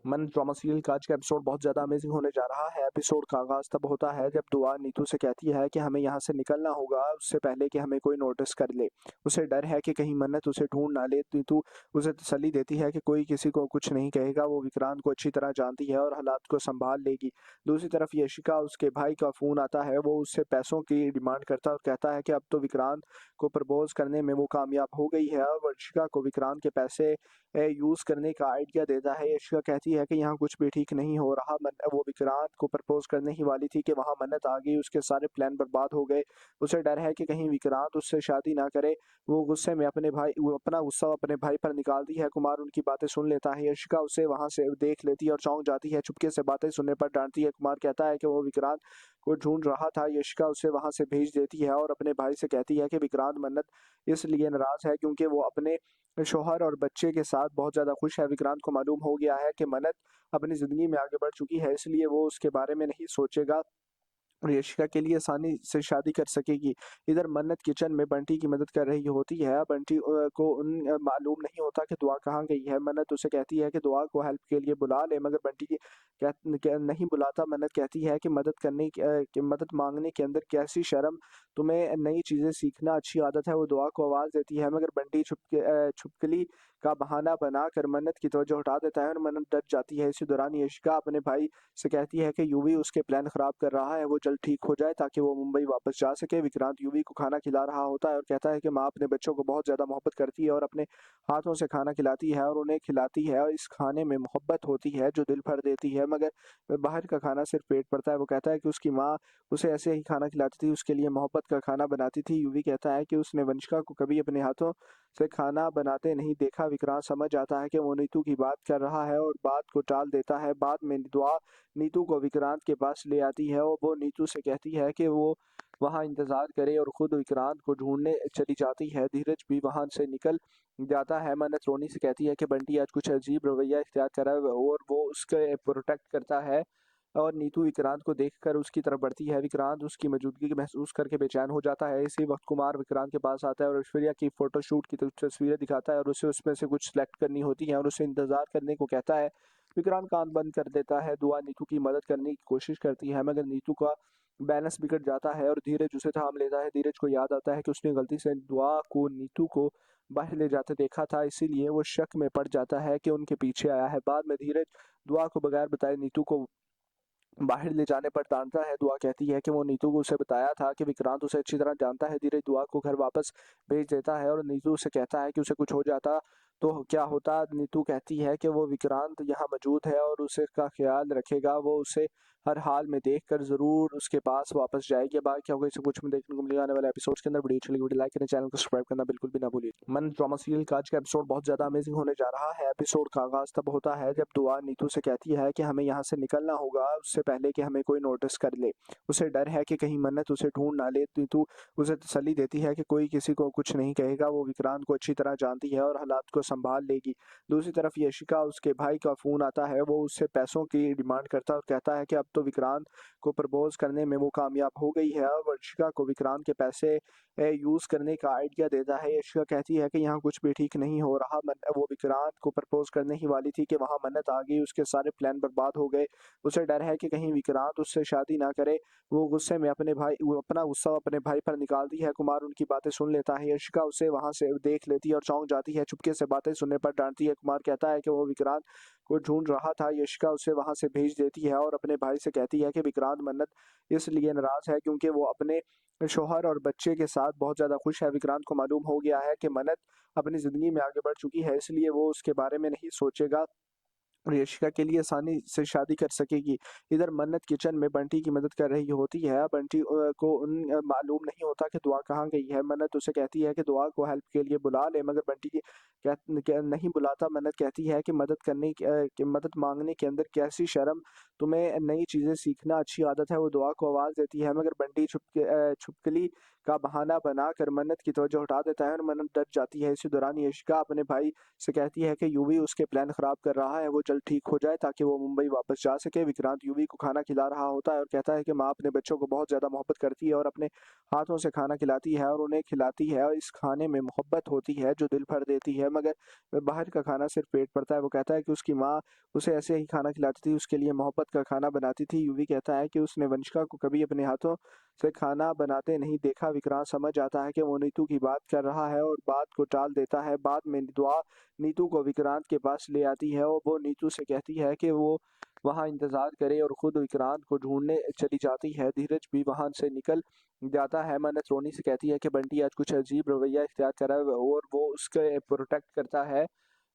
मन drama serial का आज का एपिसोड बहुत ज़्यादा अमेजिंग होने जा रहा है। एपिसोड का आगाज़ तब होता है जब दुआ नीतू से कहती है कि हमें यहाँ से निकलना होगा उससे पहले कि हमें कोई नोटिस कर ले। उसे डर है कि कहीं मन्नत उसे ढूँढ ना ले। नीतू उसे तसल्ली देती है कि कोई किसी को कुछ नहीं कहेगा, वो विक्रांत को अच्छी तरह जानती है और हालात को सँभाल लेगी। दूसरी तरफ यशिका, उसके भाई का फ़ोन आता है, वो उससे पैसों की डिमांड करता है और कहता है कि अब तो विक्रांत को प्रपोज़ करने में वो कामयाब हो गई है और यशिका को विक्रांत के पैसे यूज़ करने का आइडिया देता है। यशिका कहती है कि यहाँ कुछ भी ठीक नहीं हो रहा। वो विक्रांत को प्रपोज़ करने ही वाली थी कि वहाँ मन्नत आ गई, उसके सारे प्लान बर्बाद हो गए। उसे डर है कि कहीं विक्रांत उससे शादी ना करे। वो गुस्से में वो अपना गुस्सा अपने भाई पर निकालती है। कुमार उनकी बातें सुन लेता है। यशिका उसे वहाँ से देख लेती है और चौंक जाती है। चुपके से बातें सुनने पर डांटती है। कुमार कहता है कि वो विक्रांत को ढूंढ रहा था। यशिका उसे वहाँ से भेज देती है और अपने भाई से कहती है कि विक्रांत मन्नत इसलिए नाराज़ है क्योंकि वो अपने शौहर और बच्चे के साथ बहुत ज़्यादा खुश है। विक्रांत को मालूम हो गया है कि मन्नत अपनी ज़िंदगी में आगे बढ़ चुकी है, इसलिए वो उसके बारे में नहीं सोचेगा और यशिका के लिए आसानी से शादी कर सकेगी। इधर मन्नत किचन में बंटी की मदद कर रही होती है। बंटी को मालूम नहीं होता कि दुआ कहाँ गई है। मन्नत उसे कहती है कि दुआ को हेल्प के लिए बुला ले, मगर बंटी नहीं बुलाता। मन्नत कहती है कि मदद मांगने के अंदर कैसी शर्म, तुम्हें नई चीज़ें सीखना अच्छी आदत है। वो दुआ को आवाज़ देती है, मगर बंटी छुपकली का बहाना बनाकर मन्नत की तवज्जो हटा देता है और मन्नत डर जाती है। इसी दौरान यशिका अपने भाई से कहती है कि यूवी उसके प्लान खराब कर रहा है, वो जल्द ठीक हो जाए ताकि वो मुंबई वापस जा सके। विक्रांत यूवी को खाना खिला रहा होता है और कहता है कि माँ अपने बच्चों को बहुत ज़्यादा मोहब्बत करती है और अपने हाथों से खाना खिलाती है और उन्हें खिलाती है और इस खाने में मोहब्बत होती है जो दिल भर देती है, मगर बाहर का खाना सिर्फ पेट भरता है। वो कहता है कि उसकी माँ उसे ऐसे ही खाना खिलाती थी, उसके लिए मोहब्बत का खाना बनाती थी। यूवी कहता है कि उसने वंशिका को कभी अपने हाथों से खाना बनाते नहीं देखा। विक्रांत समझ आता है कि वो नीतू की बात कर रहा है और बात को टाल देता है। बाद में दुआ नीतू को विक्रांत के पास ले आती है और वो नीतू से कहती है कि वो वहाँ इंतजार करे और खुद विक्रांत को ढूंढने चली जाती है। धीरज भी वहां से निकल जाता है। मन्नत रोनी से कहती है कि बंटी आज कुछ अजीब रवैया इख्तियार कर रहा है और वो उसके प्रोटेक्ट करता है और नीतू विक्रांत को देखकर उसकी तरफ बढ़ती है। विक्रांत उसकी मौजूदगी महसूस करके बेचैन हो जाता है। इसी वक्त कुमार विक्रांत के पास आता है और ऐश्वर्या की फोटोशूट की तस्वीरें दिखाता है और उसे उसमें से कुछ सिलेक्ट करनी होती है और उसे इंतजार करने को कहता है। विक्रांत कान बंद कर देता है। दुआ नीतू की मदद करने की कोशिश करती है, मगर नीतू का बैलेंस बिगड़ जाता है और धीरज उसे थाम लेता है। धीरज को याद आता है कि उसने गलती से दुआ को नीतू को बाहर ले जाते देखा था, इसीलिए वो शक में पड़ जाता है कि उनके पीछे आया है। बाद में धीरज दुआ को बगैर बताए नीतू को बाहर ले जाने पर डांटता है। दुआ कहती है कि वो नीतू को उसे बताया था कि विक्रांत उसे अच्छी तरह जानता है। धीरज दुआ को घर वापस भेज देता है और नीतू से कहता है कि उसे कुछ हो जाता तो क्या होता। नीतू कहती है कि वो विक्रांत यहाँ मौजूद है और उसे का ख्याल रखेगा, वो उसे हर हाल में देखकर जरूर उसके पास वापस जाएगी। अब आगे क्या होगा इसे कुछ में देखने को मिलेगा आने वाले एपिसोड्स के अंदर। वीडियो अच्छी लगी वीडियो लाइक करें, चैनल को सब्सक्राइब करना बिल्कुल भी ना भूलिए। मन ड्रामा सीरियल का आज का एपिसोड बहुत ज्यादा अमेजिंग होने जा रहा है। एपिसोड का आगाज तब होता है जब दुआ नीतू से कहती है कि हमें यहाँ से निकलना होगा उससे पहले कि हमें कोई नोटिस कर ले। उसे डर है कि कहीं मन्नत उसे ढूंढ ना ले। नीतू उसे तसल्ली देती है कि कोई किसी को कुछ नहीं कहेगा, वो विक्रांत को अच्छी तरह जानती है और हालात को संभाल लेगी। दूसरी तरफ यशिका, उसके भाई का फोन आता है, वो उससे पैसों की डिमांड करता है और कहता है कि अब तो विक्रांत को प्रपोज करने में वो कामयाब हो गई है और यशिका को विक्रांत के पैसे यूज करने का आइडिया देता है। यशिका कहती है कि यहाँ कुछ भी ठीक नहीं हो रहा। वो विक्रांत को प्रपोज करने ही वाली थी कि वहाँ मन्नत आ गई, उसके सारे प्लान बर्बाद हो गए। उसे डर है कि कहीं विक्रांत उससे शादी ना करे। वो अपना गुस्सा अपने भाई पर निकालती है। कुमार उनकी बातें सुन लेता है। यशिका उसे वहां से देख लेती है और चौंक जाती है। चुपके से बातें सुनने पर डांटती है। कुमार कहता है कि वो विक्रांत को ढूंढ रहा था। यशिका उसे वहां से भेज देती है और अपने भाई से कहती है कि विक्रांत मन्नत इसलिए नाराज है क्योंकि वो अपने शौहर और बच्चे के साथ बहुत ज्यादा खुश है। विक्रांत को मालूम हो गया है कि मन्नत अपनी जिंदगी में आगे बढ़ चुकी है, इसलिए वो उसके बारे में नहीं सोचेगा और यशिका के लिए आसानी से शादी कर सकेगी। इधर मन्नत किचन में बंटी की मदद कर रही होती है। बंटी को मालूम नहीं होता कि दुआ कहाँ गई है। मन्नत उसे कहती है कि दुआ को हेल्प के लिए बुला ले, मगर नहीं बुलाता। मन्नत कहती है कि मदद मांगने के अंदर कैसी शर्म, तुम्हें नई चीजें सीखना अच्छी आदत है। वो दुआ को आवाज देती है, मगर बंटी छुपकली का बहाना बनाकर मन्नत की तवज्जो हटा देता है और मन्नत डर जाती है। इसी दौरान यशिका अपने भाई से कहती है कि यूवी उसके प्लान खराब कर रहा है, वो जल्द ठीक हो जाए ताकि वो मुंबई वापस जा सके। विक्रांत यूवी को खाना खिला रहा होता है और कहता है कि माँ अपने बच्चों को बहुत ज़्यादा मोहब्बत करती है और अपने हाथों से खाना खिलाती है और उन्हें खिलाती है और इस खाने में मोहब्बत होती है जो दिल भर देती है, मगर बाहर का खाना सिर्फ पेट भरता है। वो कहता है कि उसकी माँ उसे ऐसे ही खाना खिलाती थी, उसके लिए मोहब्बत का खाना बनाती थी। यूवी कहता है कि उसने वंशिका को कभी अपने हाथों से खाना बनाते नहीं देखा। विक्रांत समझ जाता है कि वो नीतू की बात कर रहा है और बात को टाल देता है। बाद में दुआ नीतू को विक्रांत के पास ले आती है और वो नीतू से कहती है कि वो वहाँ इंतजार करे और खुद विक्रांत को ढूंढने चली जाती है। धीरज भी वहां से निकल जाता है। मन्नत रोनी से कहती है कि बंटी आज कुछ अजीब रवैया इख्तियार कर रहा है और वो उसके प्रोटेक्ट करता है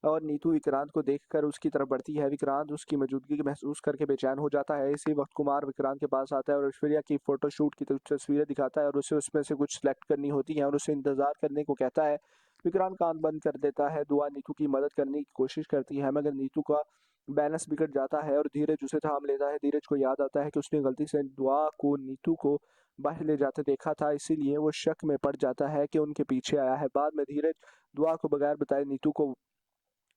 और नीतू विक्रांत को देखकर उसकी तरफ बढ़ती है। विक्रांत उसकी मौजूदगी महसूस करके बेचैन हो जाता है। इसी वक्त कुमार विक्रांत के पास आता है और ऐश्वर्या की फोटोशूट की तस्वीरें दिखाता है और उसे उसमें से कुछ सेलेक्ट करनी होती है और उसे इंतजार करने को कहता है। विक्रांत कान बंद कर देता है। दुआ नीतू की मदद करने की कोशिश करती है मगर नीतू का बैलेंस बिगड़ जाता है और धीरज उसे थाम लेता है। धीरज को याद आता है कि उसने गलती से दुआ को नीतू को बाहर ले जाते देखा था, इसीलिए वो शक में पड़ जाता है कि उनके पीछे आया है। बाद में धीरज दुआ को बगैर बताए नीतू को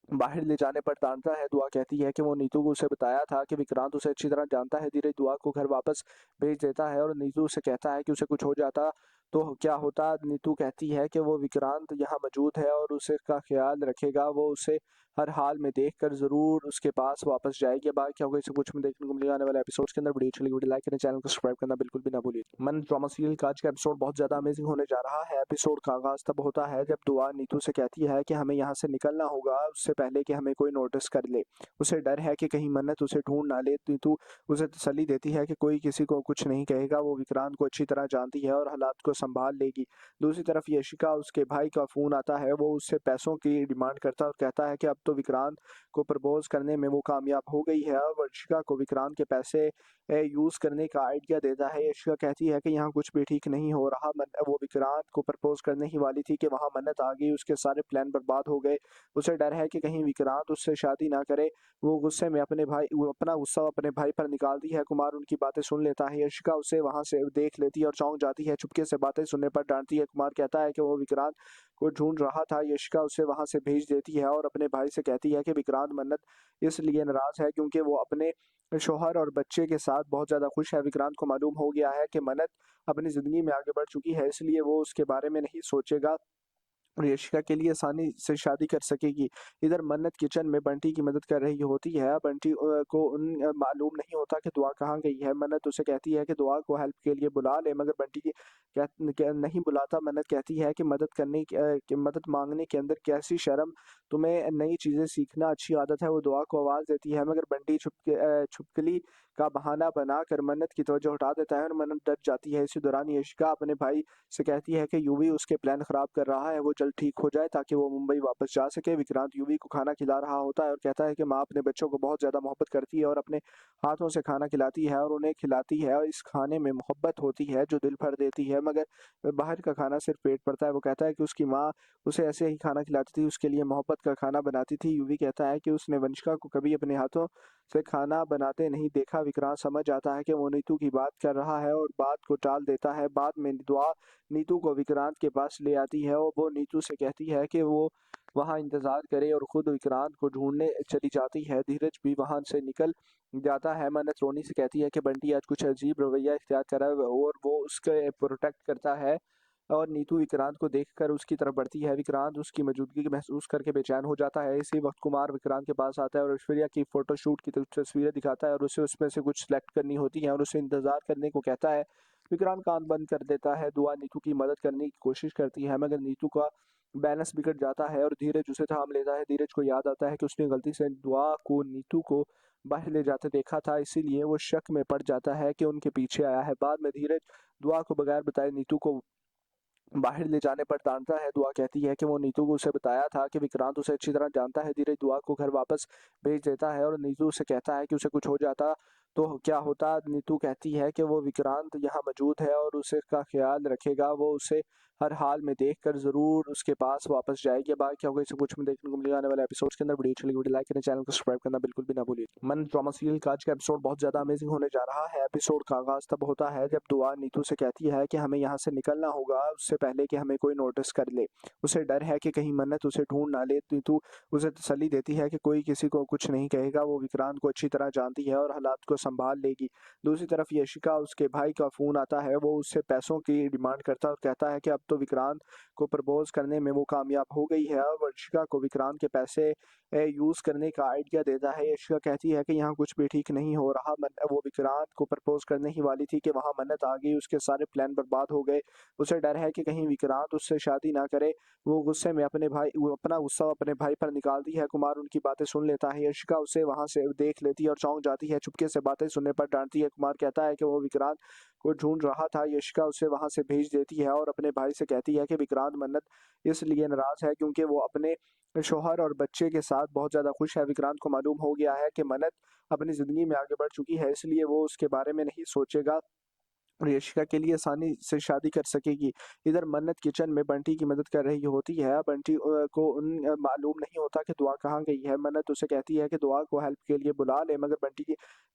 बाहर ले जाने पर डांटता है। दुआ कहती है कि वो नीतू को उसे बताया था कि विक्रांत उसे अच्छी तरह जानता है। धीरज दुआ को घर वापस भेज देता है और नीतू से कहता है कि उसे कुछ हो जाता तो क्या होता। नीतू कहती है कि वो विक्रांत यहाँ मौजूद है और उसे का ख्याल रखेगा, वो उसे हर हाल में देखकर जरूर उसके पास वापस जाएगी। बाकी क्या होगा इसे कुछ में देखने को मिलेगा आने वाले एपिसोड्स के अंदर। वीडियो अच्छी लगी वीडियो लाइक करें, चैनल को सब्सक्राइब करना बिल्कुल भी ना भूलिए। मन ड्रामा सीरियल का आज का एपिसोड बहुत ज्यादा अमेजिंग होने जा रहा है। एपिसोड का आगाज तब होता है जब दुआ नीतू से कहती है कि हमें यहाँ से निकलना होगा उससे पहले कि हमें कोई नोटिस कर ले। उसे डर है कि कहीं मन्नत उसे ढूंढ ना ले। नीतू उसे तसल्ली देती है कि कोई किसी को कुछ नहीं कहेगा, वो विक्रांत को अच्छी तरह जानती है और हालात को संभाल लेगी। दूसरी तरफ यशिका उसके भाई का फोन आता है, वो उससे पैसों की डिमांड करता है और कहता है कि अब तो विक्रांत को प्रपोज करने में वो कामयाब हो गई है और यशिका को विक्रांत के पैसे यूज करने का आइडिया देता है। यशिका कहती है कि यहाँ कुछ भी ठीक नहीं हो रहा। वो विक्रांत को प्रपोज करने ही वाली थी कि वहां मन्नत आ गई, उसके सारे प्लान बर्बाद हो गए। उसे डर है कि कहीं विक्रांत उससे शादी ना करे। वो गुस्से में वो अपना गुस्सा अपने भाई पर निकालती है। कुमार उनकी बातें सुन लेता है। यशिका उसे वहां से देख लेती है और चौंक जाती है। चुपके से बातें सुनने पर डांटती है। कुमार कहता है कि वो विक्रांत को ढूंढ रहा था। यशिका उसे वहां से भेज देती है और अपने भाई से कहती है कि विक्रांत मन्नत इसलिए नाराज है क्योंकि वो अपने शौहर और बच्चे के साथ बहुत ज्यादा खुश है। विक्रांत को मालूम हो गया है कि मन्नत अपनी जिंदगी में आगे बढ़ चुकी है, इसलिए वो उसके बारे में नहीं सोचेगा और यशिका के लिए आसानी से शादी कर सकेगी। इधर मन्नत किचन में बंटी की मदद कर रही होती है। बंटी को मालूम नहीं होता कि दुआ कहाँ गई है। मन्नत उसे कहती है कि दुआ को हेल्प के लिए बुला ले, मगर बंटी नहीं बुलाता। मन्नत कहती है कि मदद मांगने के अंदर कैसी शर्म, तुम्हें नई चीजें सीखना अच्छी आदत है। वो दुआ को आवाज देती है मगर बंटी छुपकली का बहाना बनाकर मन्नत की तवज्जो हटा देता है और मन्नत डर जाती है। इसी दौरान यशिका अपने भाई से कहती है कि यूवी उसके प्लान खराब कर रहा है, वो जल्द ठीक हो जाए ताकि वो मुंबई वापस जा सके। विक्रांत यूवी को खाना खिला रहा होता है और कहता है कि माँ अपने बच्चों को बहुत ज्यादा मोहब्बत करती है और अपने हाथों से खाना खिलाती है और उन्हें खिलाती है और इस खाने में मोहब्बत होती है जो दिल भर देती है, मगर बाहर का खाना सिर्फ पेट भरता है। वो कहता है कि उसकी माँ उसे ऐसे ही खाना खिलाती थी, उसके लिए मोहब्बत का खाना बनाती थी। यूवी कहता है कि उसने वंशिका को कभी अपने हाथों से खाना बनाते नहीं देखा। विक्रांत समझ आता है कि वो नीतू की बात कर रहा है और बात को टाल देता है। बाद में दुआ नीतू को विक्रांत के पास ले आती है और वो नीतू से कहती है कि वो वहाँ इंतजार करे और खुद विक्रांत को ढूंढने चली जाती है। धीरज भी वहां से निकल जाता है। मन्नत रोनी से कहती है कि बंटी आज कुछ अजीब रवैया इख्तियार कर रहा है और वो उसके प्रोटेक्ट करता है और नीतू विक्रांत को देखकर उसकी तरफ बढ़ती है। विक्रांत उसकी मौजूदगी महसूस करके बेचैन हो जाता है। इसी वक्त कुमार विक्रांत के पास आता है और ऐश्वर्या की फोटोशूट की तस्वीरें दिखाता है और उसे उसमें से कुछ सेलेक्ट करनी होती है और उसे इंतजार करने को कहता है। विक्रांत कान बंद कर देता है। दुआ नीतू की मदद करने की कोशिश करती है मगर नीतू का बैलेंस बिगड़ जाता है और धीरज उसे थाम लेता है। धीरज को याद आता है कि उसने गलती से दुआ को नीतू को बाहर ले जाते देखा था, इसीलिए वो शक में पड़ जाता है कि उनके पीछे आया है। बाद में धीरज दुआ को बगैर बताए नीतू को बाहर ले जाने पर डांटता है। दुआ कहती है कि वो नीतू को उसे बताया था कि विक्रांत उसे अच्छी तरह जानता है। धीरज दुआ को घर वापस भेज देता है और नीतू से कहता है कि उसे कुछ हो जाता तो क्या होता। नीतू कहती है कि वो विक्रांत यहाँ मौजूद है और उसे का ख्याल रखेगा, वो उसे हर हाल में देखकर ज़रूर उसके पास वापस जाएगी। अब आगे क्या होगा इसे कुछ में देखने को मिलेगा आने वाले एपिसोड्स के अंदर। वीडियो अच्छी लगी वीडियो लाइक करें, चैनल को सब्सक्राइब करना बिल्कुल भी ना भूलिए। मन ड्रामा सीरियल का आज का एपिसोड बहुत ज़्यादा अमेजिंग होने जा रहा है। एपिसोड का आगाज़ तब होता है जब दुआ नीतू से कहती है कि हमें यहाँ से निकलना होगा उससे पहले कि हमें कोई नोटिस कर ले। उसे डर है कि कहीं मन्नत उसे ढूंढ ना ले। नीतू उसे तसल्ली देती है कि कोई किसी को कुछ नहीं कहेगा, वो विक्रांत को अच्छी तरह जानती है और हालात को संभाल लेगी। दूसरी तरफ यशिका, उसके भाई का फ़ोन आता है, वो उससे पैसों की डिमांड करता है और कहता है कि अब तो विक्रांत को प्रपोज करने में वो कामयाब हो गई है और यशिका को विक्रांत के पैसे यूज़ करने का आइडिया देता है। यशिका कहती है कि यहाँ कुछ भी ठीक नहीं हो रहा। वो विक्रांत को प्रपोज करने ही वाली थी कि वहाँ मन्नत आ गई, उसके सारे प्लान बर्बाद हो गए। उसे डर है कि कहीं विक्रांत उससे शादी ना करे। वो गुस्से में वो अपना गुस्सा अपने भाई पर निकालती है। कुमार उनकी बातें सुन लेता है। यशिका उसे वहां से देख लेती है और चौंक जाती है। चुपके से बातें सुनने पर डांटती है। कुमार कहता है कि वो विक्रांत को ढूंढ रहा था। यशिका उसे वहां से भेज देती है और अपने भाई से कहती है कि विक्रांत मन्नत इसलिए नाराज है क्योंकि वो अपने शौहर और बच्चे के साथ बहुत ज्यादा खुश है। विक्रांत को मालूम हो गया है कि मन्नत अपनी जिंदगी में आगे बढ़ चुकी है, इसलिए वो उसके बारे में नहीं सोचेगा और यशिका के लिए आसानी से शादी कर सकेगी। इधर मन्नत किचन में बंटी की मदद कर रही होती है। बंटी को मालूम नहीं होता कि दुआ कहाँ गई है। मन्नत उसे कहती है कि दुआ को हेल्प के लिए बुला ले, मगर बंटी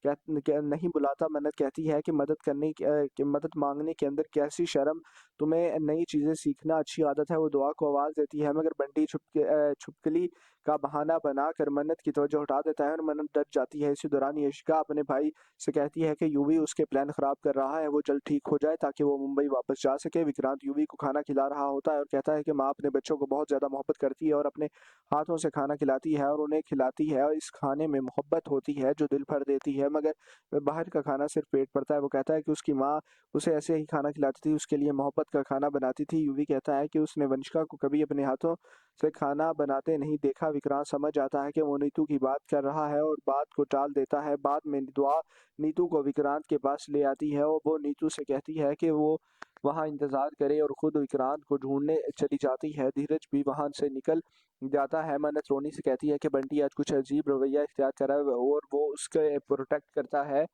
नहीं बुलाता। मन्नत कहती है कि मदद मांगने के अंदर कैसी शर्म, तुम्हें नई चीजें सीखना अच्छी आदत है। वो दुआ को आवाज देती है, मगर बंटी छुपकली का बहाना बनाकर मन्नत की तवज्जो हटा देता है और मन्नत डर जाती है। इसी दौरान यशिका अपने भाई से कहती है कि यूवी उसके प्लान खराब कर रहा है, वो जल्द ठीक हो जाए ताकि वो मुंबई वापस जा सके। विक्रांत यूवी को खाना खिला रहा होता है और कहता है कि माँ अपने बच्चों को बहुत ज्यादा मोहब्बत करती है और अपने हाथों से खाना खिलाती है और उन्हें खिलाती है, और इस खाने में मोहब्बत होती है जो दिल भर देती है, मगर बाहर का खाना सिर्फ पेट भरता है। वो कहता है कि उसकी माँ उसे ऐसे ही खाना खिलाती थी, उसके लिए मोहब्बत का खाना बनाती थी। यूवी कहता है कि उसने वंशिका को कभी अपने हाथों से खाना बनाते नहीं देखा। विक्रांत समझ आता है कि वो नीतू की बात कर रहा है और बात को टाल देता है। बाद में दुआ नीतू को विक्रांत के पास ले आती है और वो नीतू से कहती है कि वो वहाँ इंतजार करे और खुद विक्रांत को ढूंढने चली जाती है। धीरज भी वहां से निकल जाता है। मन्नत रोनी से कहती है कि बंटी आज कुछ अजीब रवैया इख्तियार कर रहा है और वो उसके प्रोटेक्ट करता है,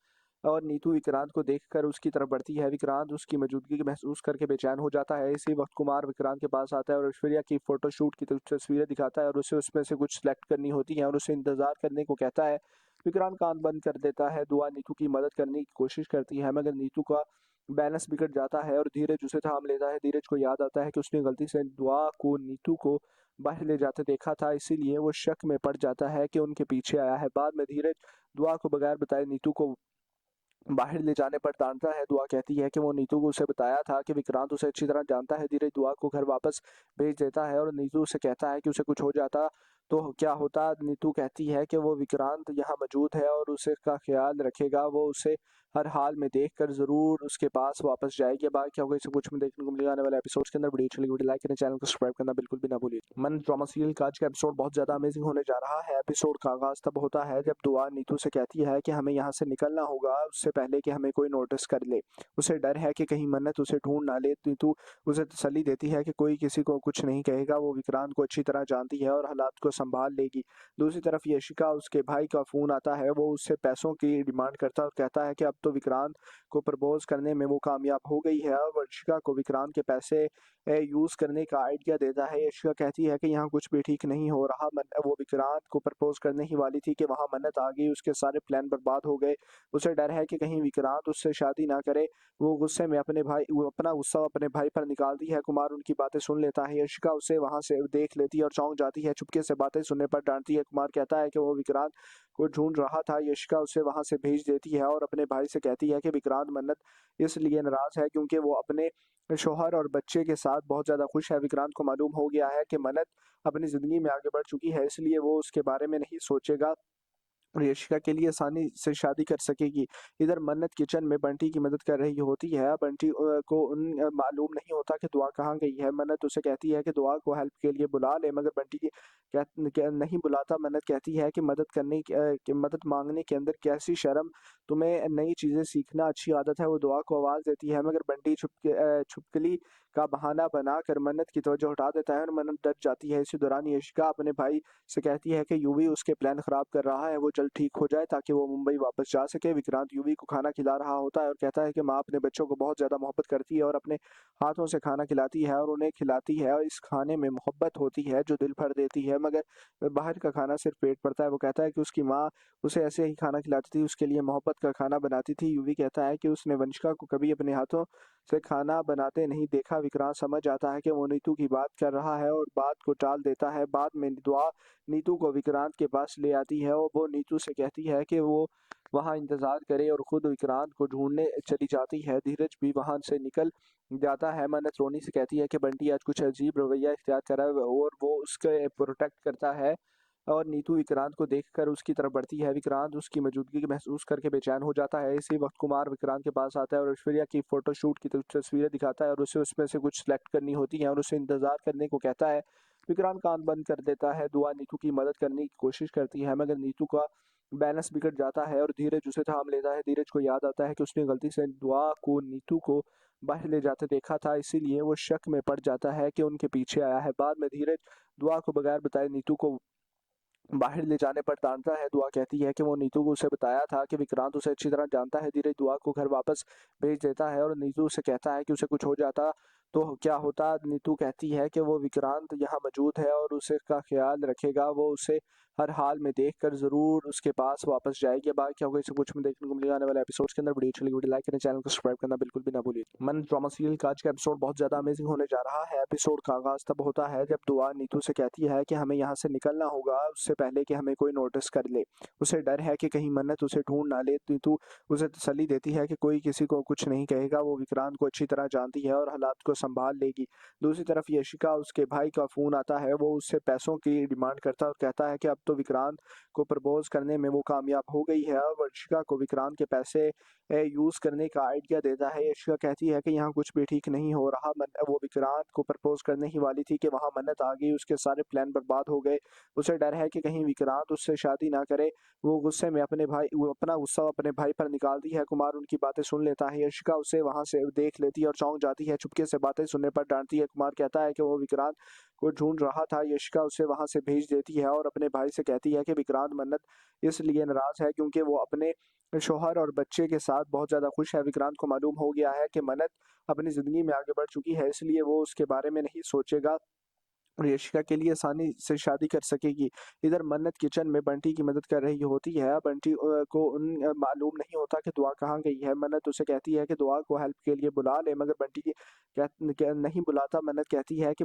और नीतू विक्रांत को देखकर उसकी तरफ बढ़ती है। विक्रांत उसकी मौजूदगी महसूस करके बेचैन हो जाता है। इसी वक्त कुमार विक्रांत के पास आता है और ऐश्वर्या की फोटोशूट की तस्वीरें दिखाता है और उसे उसमें से कुछ सिलेक्ट करनी होती है और उसे इंतजार करने को कहता है। विक्रांत कान बंद कर देता है। दुआ नीतू की मदद करने की कोशिश करती है, मगर नीतू का बैलेंस बिगड़ जाता है और धीरज उसे थाम लेता है। धीरज को याद आता है कि उसने गलती से दुआ को नीतू को बाहर ले जाते देखा था, इसीलिए वो शक में पड़ जाता है कि उनके पीछे आया है। बाद में धीरज दुआ को बगैर बताए नीतू को बाहर ले जाने पर डांटता है। दुआ कहती है कि वो नीतू को उसे बताया था कि विक्रांत उसे अच्छी तरह जानता है। धीरज दुआ को घर वापस भेज देता है और नीतू से कहता है कि उसे कुछ हो जाता तो क्या होता। नीतू कहती है कि वो विक्रांत यहाँ मौजूद है और उसे का ख्याल रखेगा, वो उसे हर हाल में देखकर जरूर उसके पास वापस जाएगी। अब आगे क्या होगा इसे कुछ में देखने को मिलेगा आने वाले एपिसोड्स के अंदर। वीडियो अच्छी लगी वीडियो लाइक करें, चैनल को सब्सक्राइब करना बिल्कुल भी ना भूलिए। मन ड्रामा सीरियल का आज का एपिसोड बहुत ज्यादा अमेजिंग होने जा रहा है। एपिसोड का आगाज तब होता है जब दुआ नीतू से कहती है कि हमें यहाँ से निकलना होगा उससे पहले कि हमें कोई नोटिस कर ले। उसे डर है कि कहीं मन्नत उसे ढूंढ ना ले। नीतू उसे तसल्ली देती है कि कोई किसी को कुछ नहीं कहेगा, वो विक्रांत को अच्छी तरह जानती है और हालात को संभाल लेगी। दूसरी तरफ यशिका, उसके भाई का फोन आता है, वो उससे पैसों की डिमांड करता है और कहता है कि अब तो विक्रांत को प्रपोज करने में वो कामयाब हो गई है और यशिका को विक्रांत के पैसे यूज करने का आइडिया देता है। यशिका कहती है कि यहाँ कुछ भी ठीक नहीं हो रहा। वो विक्रांत को प्रपोज करने ही वाली थी कि वहाँ मन्नत आ गई, उसके सारे प्लान बर्बाद हो गए। उसे डर है कि कहीं विक्रांत उससे शादी ना करे। वो अपना गुस्सा अपने भाई पर निकालती है। कुमार उनकी बातें सुन लेता है। यशिका उसे वहां से देख लेती है और चौंक जाती है। चुपके से बातें सुनने पर डांटती है। कुमार कहता है कि वो विक्रांत को ढूंढ रहा था। यशिका उसे वहां से भेज देती है और अपने भाई से कहती है कि विक्रांत मन्नत इसलिए नाराज है क्योंकि वो अपने शौहर और बच्चे के साथ बहुत ज्यादा खुश है। विक्रांत को मालूम हो गया है कि मन्नत अपनी जिंदगी में आगे बढ़ चुकी है, इसलिए वो उसके बारे में नहीं सोचेगा और यशिका के लिए आसानी से शादी कर सकेगी। इधर मन्नत किचन में बंटी की मदद कर रही होती है। बंटी को मालूम नहीं होता कि दुआ कहाँ गई है। मन्नत उसे कहती है कि दुआ को हेल्प के लिए बुला ले, मगर बंटी नहीं बुलाता। मन्नत कहती है कि मदद मांगने के अंदर कैसी शर्म, तुम्हें नई चीजें सीखना अच्छी आदत है। वो दुआ को आवाज देती है, मगर बंटी छुपकली का बहाना बनाकर मन्नत की तवज्जो हटा देता है और मन्नत डर जाती है। इसी दौरान यशिका अपने भाई से कहती है कि यूवी उसके प्लान खराब कर रहा है, वो जल्द ठीक हो जाए ताकि वो मुंबई वापस जा सके। विक्रांत यूवी को खाना खिला रहा होता है और कहता है कि माँ अपने बच्चों को बहुत ज़्यादा मोहब्बत करती है और अपने हाथों से खाना खिलाती है और उन्हें खिलाती है और इस खाने में मोहब्बत होती है जो दिल भर देती है, मगर बाहर का खाना सिर्फ पेट भरता है। वो कहता है कि उसकी माँ उसे ऐसे ही खाना खिलाती थी, उसके लिए मोहब्बत का खाना बनाती थी। यूवी कहता है कि उसने वंशिका को कभी अपने हाथों से खाना बनाते नहीं देखा। विक्रांत समझ जाता है कि वो नीतू की बात कर रहा है और बात को टाल देता है। बाद में दुआ नीतू को विक्रांत के पास ले आती है और वो नीतू से कहती है कि वो वहाँ इंतजार करे और खुद विक्रांत को ढूंढने चली जाती है। धीरज भी वहां से निकल जाता है। मन्नत रोनी से कहती है कि बंटी आज कुछ अजीब रवैया इख्तियार करा है और वो उसके प्रोटेक्ट करता है और नीतू विक्रांत को देखकर उसकी तरफ बढ़ती है। विक्रांत उसकी मौजूदगी महसूस करके बेचैन हो जाता है। इसी वक्त कुमार विक्रांत के पास आता है और ऐश्वर्या की फोटोशूट की तस्वीरें दिखाता है और उसे उसमें से कुछ सेलेक्ट करनी होती है और उसे इंतजार करने को कहता है। विक्रांत कान बंद कर देता है। दुआ नीतू की मदद करने की कोशिश करती है मगर नीतू का बैलेंस बिगड़ जाता है और धीरज उसे थाम लेता है। धीरज को याद आता है कि उसने गलती से दुआ को नीतू को बाहर ले जाते देखा था, इसीलिए वो शक में पड़ जाता है कि उनके पीछे आया है। बाद में धीरज दुआ को बगैर बताए नीतू को बाहर ले जाने पर डांटता है। दुआ कहती है कि वो नीतू को उसे बताया था कि विक्रांत उसे अच्छी तरह जानता है। धीरज दुआ को घर वापस भेज देता है और नीतू से कहता है कि उसे कुछ हो जाता तो क्या होता। नीतू कहती है कि वो विक्रांत यहाँ मौजूद है और उसे का ख्याल रखेगा, वो उसे हर हाल में देखकर जरूर उसके पास वापस जाएगी। बाकी क्या होगा इसे कुछ में देखने को मिलेगा आने वाले एपिसोड्स के अंदर। वीडियो अच्छी लगी वीडियो लाइक करें, चैनल को सब्सक्राइब करना बिल्कुल भी ना भूलिए। मन ड्रामा सीरियल का आज का एपिसोड बहुत ज्यादा अमेजिंग होने जा रहा है। एपिसोड का आगाज तब होता है जब दुआ नीतू से कहती है कि हमें यहाँ से निकलना होगा उससे पहले कि हमें कोई नोटिस कर ले। उसे डर है कि कहीं मन्नत उसे ढूंढ ना ले। नीतू उसे तसल्ली देती है कि कोई किसी को कुछ नहीं कहेगा, वो विक्रांत को अच्छी तरह जानती है और हालात को संभाल लेगी। दूसरी तरफ यशिका उसके भाई का फोन आता है, वो उससे पैसों की डिमांड करता है और कहता है कि अब तो विक्रांत को प्रपोज करने में वो कामयाब हो गई है और यशिका को विक्रांत के पैसे यूज करने का आइडिया देता है। यशिका कहती है कि यहाँ कुछ भी ठीक नहीं हो रहा। वो विक्रांत को प्रपोज करने ही वाली थी कि वहां मन्नत आ गई, उसके सारे प्लान बर्बाद हो गए। उसे डर है कि कहीं विक्रांत उससे शादी ना करे। वो गुस्से में वो अपना गुस्सा अपने भाई पर निकालती है। कुमार उनकी बातें सुन लेता है। यशिका उसे वहां से देख लेती है और चौंक जाती है। चुपके से बातें सुनने पर डांटती है। कुमार कहता है कि वो विक्रांत को ढूंढ रहा था। यशिका उसे वहां से भेज देती है और अपने भाई से कहती है कि विक्रांत मन्नत इसलिए नाराज है क्योंकि वो अपने शौहर और बच्चे के साथ बहुत ज्यादा खुश है। विक्रांत को मालूम हो गया है कि मन्नत अपनी जिंदगी में आगे बढ़ चुकी है, इसलिए वो उसके बारे में नहीं सोचेगा और यशिका के लिए आसानी से शादी कर सकेगी। इधर मन्नत किचन में बंटी की मदद कर रही होती है। बंटी को मालूम नहीं होता कि दुआ कहाँ गई है। मन्नत उसे कहती है कि दुआ को हेल्प के लिए बुला ले, मगर बंटी नहीं बुलाता। मन्नत कहती है कि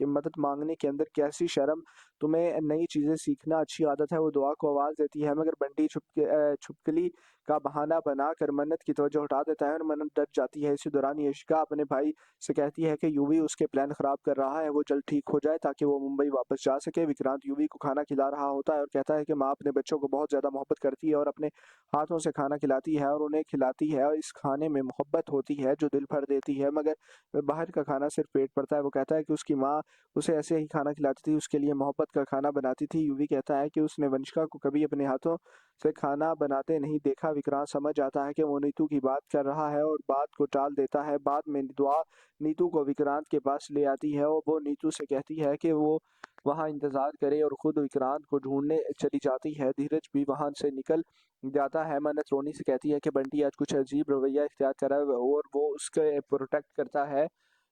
मदद मांगने के अंदर कैसी शर्म, तुम्हें नई चीजें सीखना अच्छी आदत है। वो दुआ को आवाज देती है मगर बंटी छुपकली का बहाना बनाकर मन्नत की तवज्जो हटा देता है और मन्नत डर जाती है। इसी दौरान यशिका अपने भाई से कहती है कि यूवी उसके प्लान खराब कर रहा है, वो जल्द ठीक हो जाए ताकि वो मुंबई वापस जा सके। विक्रांत यूवी को खाना खिला रहा होता है और कहता है कि माँ अपने बच्चों को बहुत ज्यादा मोहब्बत करती है और अपने हाथों से खाना खिलाती है और उन्हें खिलाती है और इस खाने में मोहब्बत होती है जो दिल भर देती है, मगर बाहर का खाना सिर्फ पेट भरता है। वो कहता है कि उसकी माँ उसे ऐसे ही खाना खिलाती थी, उसके लिए मोहब्बत का खाना बनाती थी। यूवी कहता है कि उसने वंशिका को कभी अपने हाथों से खाना बनाते नहीं देखा। विक्रांत समझ जाता है कि वो नीतू की बात कर रहा है और बात को टाल देता है। बाद में दुआ नीतू को विक्रांत के पास ले आती है और वो नीतू से कहती है कि वो वहां इंतजार करे और खुद विक्रांत को ढूंढने चली जाती है। धीरज भी वहां से निकल जाता है। मन्नत रोनी से कहती है कि बंटी आज कुछ अजीब रवैया इख्तियार करा है और वो उसके प्रोटेक्ट करता है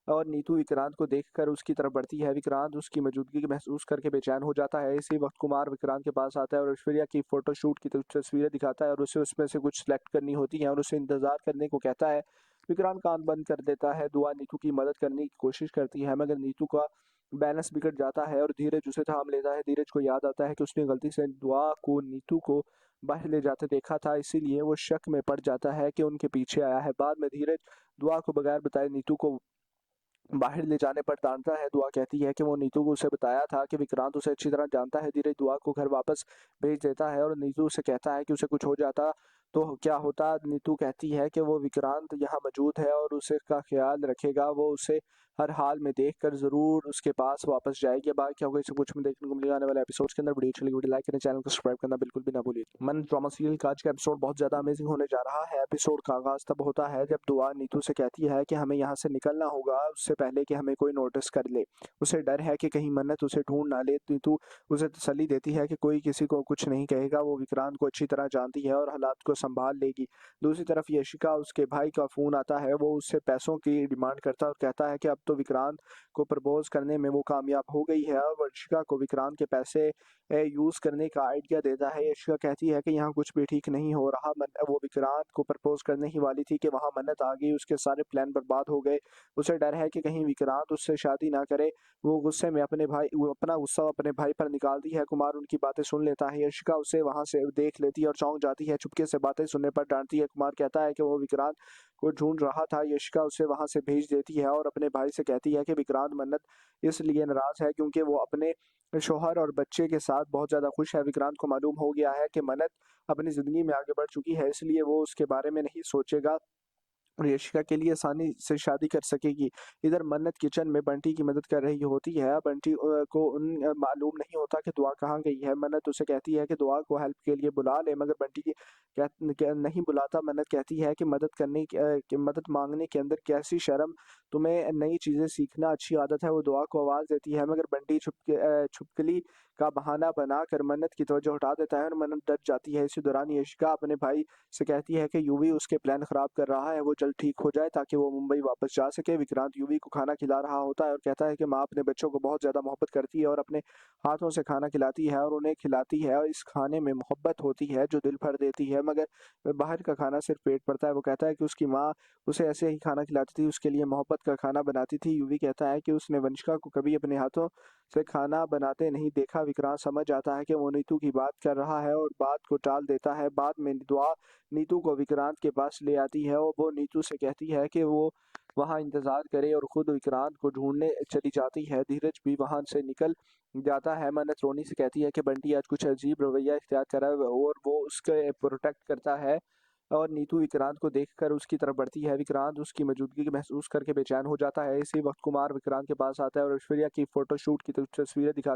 और नीतू विक्रांत को देखकर उसकी तरफ बढ़ती है। विक्रांत उसकी मौजूदगी महसूस करके बेचैन हो जाता है। इसी वक्त कुमार विक्रांत के पास आता है और ऐश्वर्या की फोटोशूट की तस्वीरें दिखाता है और उसे उसमें से कुछ सेलेक्ट करनी होती है और उसे इंतजार करने को कहता है। विक्रांत कान बंद कर देता है। दुआ नीतू की मदद करने की कोशिश करती है मगर नीतू का बैलेंस बिगड़ जाता है और धीरज उसे थाम लेता है। धीरज को याद आता है कि उसने गलती से दुआ को नीतू को बाहर ले जाते देखा था, इसीलिए वो शक में पड़ जाता है कि उनके पीछे आया है। बाद में धीरज दुआ को बगैर बताए नीतू को बाहर ले जाने पर डांटता है। दुआ कहती है कि वो नीतू को उसे बताया था कि विक्रांत उसे अच्छी तरह जानता है। धीरज दुआ को घर वापस भेज देता है और नीतू से कहता है कि उसे कुछ हो जाता तो क्या होता, नीतू कहती है कि वो विक्रांत यहाँ मौजूद है और उसे का ख्याल रखेगा, वो उसे हर हाल में देखकर ज़रूर उसके पास वापस जाएगी। अब आगे क्या होगा इसे कुछ में देखने को मिलेगा आने वाले एपिसोड्स के अंदर। वीडियो अच्छी लगी वीडियो लाइक करें, चैनल को सब्सक्राइब करना बिल्कुल भी ना भूलिए। मन ड्रामा सीरियल का आज का एपिसोड बहुत ज़्यादा अमेजिंग होने जा रहा है। एपिसोड का आगाज़ तब होता है जब दुआ नीतू से कहती है कि हमें यहाँ से निकलना होगा उससे पहले कि हमें कोई नोटिस कर ले। उसे डर है कि कहीं मन्नत उसे ढूंढ ना ले। नीतू उसे तसल्ली देती है कि कोई किसी को कुछ नहीं कहेगा, वो विक्रांत को अच्छी तरह जानती है और हालात को संभाल लेगी। दूसरी तरफ यशिका, उसके भाई का फ़ोन आता है, वो उससे पैसों की डिमांड करता है और कहता है कि अब तो विक्रांत को प्रपोज करने में वो कामयाब हो गई है और यशिका को विक्रांत के पैसे यूज़ करने का आइडिया देता है। यशिका कहती है कि यहाँ कुछ भी ठीक नहीं हो रहा। वो विक्रांत को प्रपोज करने ही वाली थी कि वहाँ मन्नत आ गई, उसके सारे प्लान बर्बाद हो गए। उसे डर है कि कहीं विक्रांत उससे शादी ना करे। वो गुस्से में वो अपना गुस्सा अपने भाई पर निकालती है। कुमार उनकी बातें सुन लेता है। यशिका उसे वहां से देख लेती है और चौंक जाती है। चुपके से बातें सुनने पर डांटती है। कुमार कहता है कि वो विक्रांत को ढूंढ रहा था। यशिका उसे वहां से भेज देती है और अपने भाई से कहती है कि विक्रांत मन्नत इसलिए नाराज है क्योंकि वो अपने शौहर और बच्चे के साथ बहुत ज्यादा खुश है। विक्रांत को मालूम हो गया है कि मन्नत अपनी जिंदगी में आगे बढ़ चुकी है, इसलिए वो उसके बारे में नहीं सोचेगा और यशिका के लिए आसानी से शादी कर सकेगी। इधर मन्नत किचन में बंटी की मदद कर रही होती है। बंटी को मालूम नहीं होता कि दुआ कहाँ गई है। मन्नत उसे कहती है कि दुआ को हेल्प के लिए बुला ले, मगर बंटी नहीं बुलाता। मन्नत कहती है कि मदद मांगने के अंदर कैसी शर्म, तुम्हें नई चीजें सीखना अच्छी आदत है। वो दुआ को आवाज देती है, मगर बंटी छुपकली का बहाना बनाकर मन्नत की तवज्जो हटा देता है और मन्नत डर जाती है। इसी दौरान यशिका अपने भाई से कहती है कि यूवी उसके प्लान खराब कर रहा है, वो जल्द ठीक हो जाए ताकि वो मुंबई वापस जा सके। विक्रांत यूवी को खाना खिला रहा होता है और कहता है कि माँ अपने बच्चों को बहुत ज्यादा मोहब्बत करती है और अपने हाथों से खाना खिलाती है और उन्हें खिलाती है और इस खाने में मोहब्बत होती है जो दिल भर देती है, मगर बाहर का खाना सिर्फ पेट भरता है। वो कहता है कि उसकी माँ उसे ऐसे ही खाना खिलाती थी, उसके लिए मोहब्बत का खाना बनाती थी। यूवी कहता है कि उसने वंशिका को कभी अपने हाथों से खाना बनाते नहीं देखा। विक्रांत समझ आता है कि वो नीतू की बात कर रहा है और बात को टाल देता है। बाद में दुआ नीतू को विक्रांत के पास ले आती है और वो नीतू से कहती है कि वो वहाँ इंतजार करे और खुद विक्रांत को ढूंढने चली जाती है। धीरज भी वहां से निकल जाता है। मन्नत रोनी से कहती है कि बंटी आज कुछ अजीब रवैया इख्तियार कर रहा है और वो उसके प्रोटेक्ट करता है और नीतू विक्रांत को देखकर उसकी तरफ बढ़ती है। विक्रांत उसकी मौजूदगी महसूस करके बेचैन हो जाता है। इसी वक्त कुमार विक्रांत के पास आता है और ऐश्वर्या की फोटोशूट की तस्वीरें दिखाता